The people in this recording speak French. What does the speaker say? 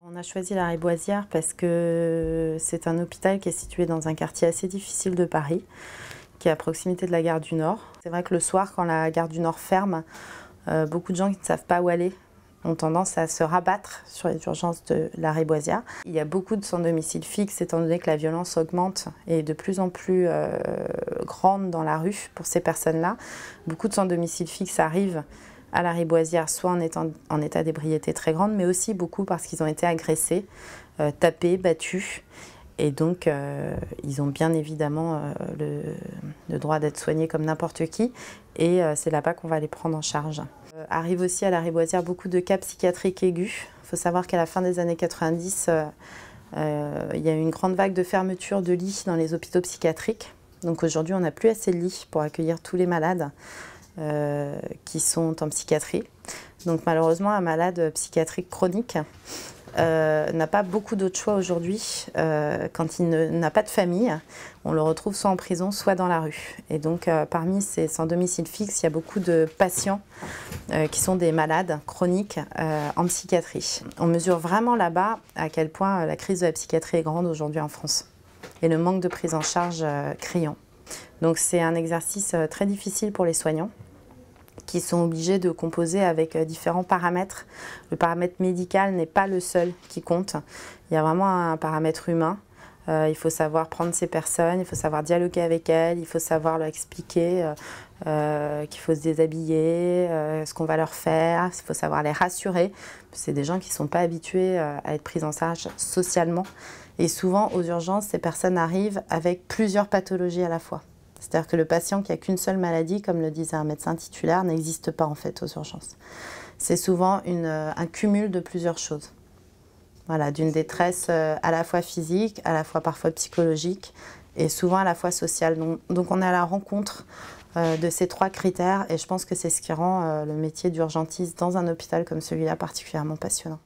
On a choisi la Riboisière parce que c'est un hôpital qui est situé dans un quartier assez difficile de Paris, qui est à proximité de la gare du Nord. C'est vrai que le soir, quand la gare du Nord ferme, beaucoup de gens qui ne savent pas où aller ont tendance à se rabattre sur les urgences de la Riboisière. Il y a beaucoup de sans domicile fixe, étant donné que la violence augmente et est de plus en plus grande dans la rue pour ces personnes-là. Beaucoup de sans domicile fixe arrivent à la Riboisière, soit en état d'ébriété très grande, mais aussi beaucoup parce qu'ils ont été agressés, tapés, battus. Et donc, ils ont bien évidemment le droit d'être soignés comme n'importe qui. Et c'est là-bas qu'on va les prendre en charge. Arrive aussi à la Riboisière beaucoup de cas psychiatriques aigus. Il faut savoir qu'à la fin des années 90, il y a eu une grande vague de fermeture de lits dans les hôpitaux psychiatriques. Donc aujourd'hui, on n'a plus assez de lits pour accueillir tous les malades qui sont en psychiatrie. Donc malheureusement, un malade psychiatrique chronique n'a pas beaucoup d'autres choix aujourd'hui. Quand il n'a pas de famille, on le retrouve soit en prison, soit dans la rue. Et donc parmi ces sans domicile fixe, il y a beaucoup de patients qui sont des malades chroniques en psychiatrie. On mesure vraiment là-bas à quel point la crise de la psychiatrie est grande aujourd'hui en France et le manque de prise en charge criant. Donc c'est un exercice très difficile pour les soignants, qui sont obligés de composer avec différents paramètres. Le paramètre médical n'est pas le seul qui compte. Il y a vraiment un paramètre humain. Il faut savoir prendre ces personnes, il faut savoir dialoguer avec elles, il faut savoir leur expliquer qu'il faut se déshabiller, ce qu'on va leur faire, il faut savoir les rassurer. C'est des gens qui ne sont pas habitués à être pris en charge socialement. Et souvent, aux urgences, ces personnes arrivent avec plusieurs pathologies à la fois. C'est-à-dire que le patient qui n'a qu'une seule maladie, comme le disait un médecin titulaire, n'existe pas en fait aux urgences. C'est souvent un cumul de plusieurs choses. Voilà, d'une détresse à la fois physique, à la fois parfois psychologique et souvent à la fois sociale. Donc on est à la rencontre de ces trois critères et je pense que c'est ce qui rend le métier d'urgentiste dans un hôpital comme celui-là particulièrement passionnant.